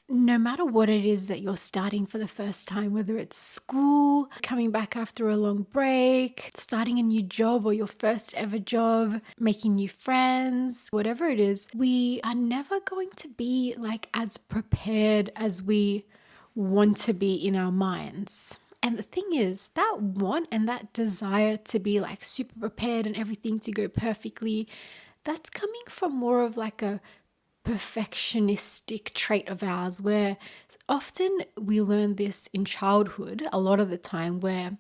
No matter what it is that you're starting for the first time, whether it's school, coming back after a long break, starting a new job or your first ever job, making new friends, whatever it is, we are never going to be like as prepared as we want to be in our minds. And the thing is, that want and that desire to be like super prepared and everything to go perfectly, that's coming from more of like a perfectionistic trait of ours, where often we learn this in childhood a lot of the time, where,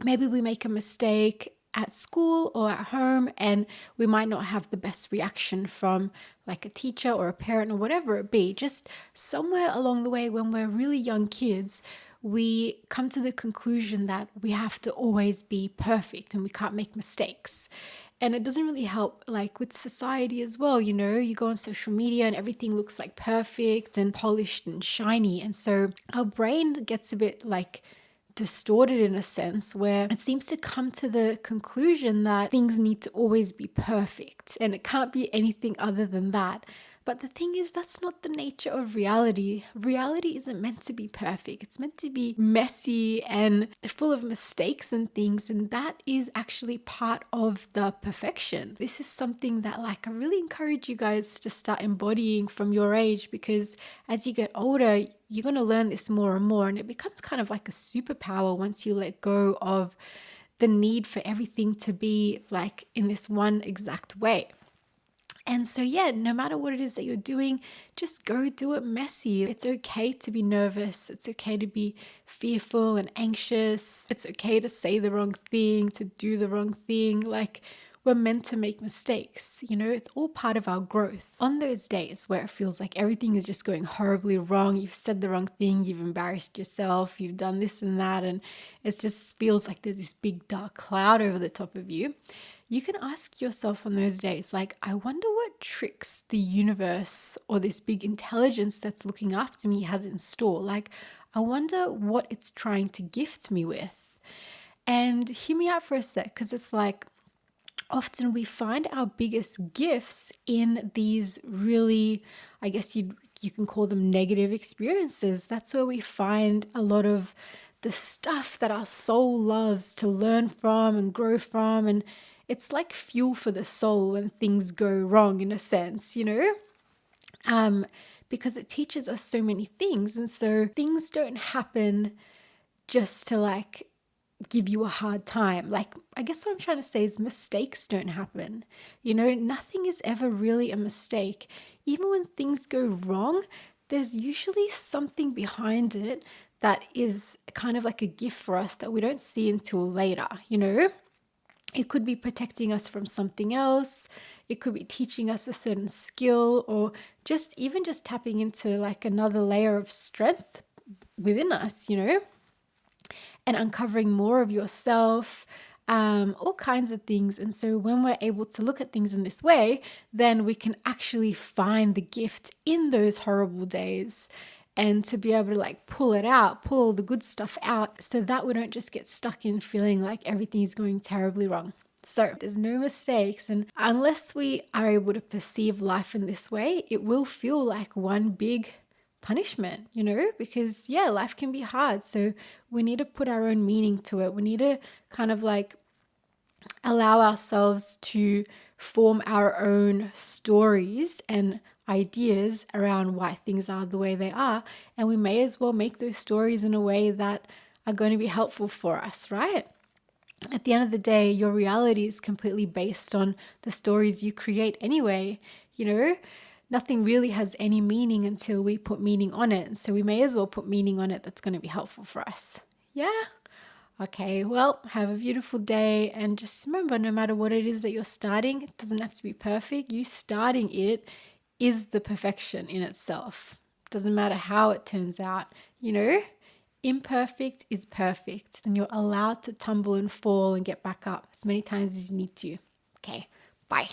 maybe we make a mistake at school or at home and we might not have the best reaction from like a teacher or a parent or whatever it be. Just somewhere along the way when we're really young kids, we come to the conclusion that we have to always be perfect and we can't make mistakes. And it doesn't really help like with society as well. You go on social media and everything looks like perfect and polished and shiny. And so our brain gets a bit like distorted in a sense, where it seems to come to the conclusion that things need to always be perfect and it can't be anything other than that. But the thing is, that's not the nature of reality. Reality isn't meant to be perfect. It's meant to be messy and full of mistakes and things. And that is actually part of the perfection. This is something that like I really encourage you guys to start embodying from your age, because as you get older, you're going to learn this more and more. And it becomes kind of like a superpower once you let go of the need for everything to be like in this one exact way. And so, yeah, no matter what it is that you're doing, just go do it messy. It's okay to be nervous. It's okay to be fearful and anxious. It's okay to say the wrong thing, to do the wrong thing. Like, we're meant to make mistakes. It's all part of our growth. On those days where it feels like everything is just going horribly wrong, you've said the wrong thing, you've embarrassed yourself, you've done this and that, and it just feels like there's this big dark cloud over the top of you. You can ask yourself on those days, like, I wonder what tricks the universe or this big intelligence that's looking after me has in store. Like, I wonder what it's trying to gift me with. And hear me out for a sec, because it's like, often we find our biggest gifts in these really, I guess you can call them negative experiences. That's where we find a lot of the stuff that our soul loves to learn from and grow from. And it's like fuel for the soul when things go wrong, in a sense, because it teaches us so many things. And so things don't happen just to like give you a hard time. Like, I guess what I'm trying to say is mistakes don't happen. Nothing is ever really a mistake. Even when things go wrong, there's usually something behind it that is kind of like a gift for us that we don't see until later. It could be protecting us from something else. It could be teaching us a certain skill, or just tapping into like another layer of strength within us, and uncovering more of yourself, all kinds of things. And so when we're able to look at things in this way, then we can actually find the gift in those horrible days, and to be able to like pull it out, pull all the good stuff out, so that we don't just get stuck in feeling like everything is going terribly wrong. So there's no mistakes. And unless we are able to perceive life in this way, it will feel like one big punishment, because life can be hard. So we need to put our own meaning to it. We need to kind of like allow ourselves to form our own stories and ideas around why things are the way they are. And we may as well make those stories in a way that are going to be helpful for us, right? At the end of the day, your reality is completely based on the stories you create anyway. Nothing really has any meaning until we put meaning on it. So we may as well put meaning on it that's going to be helpful for us. Yeah? Okay, well, have a beautiful day. And just remember, no matter what it is that you're starting, it doesn't have to be perfect. You starting it is the perfection in itself. Doesn't matter how it turns out, imperfect is perfect. And you're allowed to tumble and fall and get back up as many times as you need to. Okay, bye.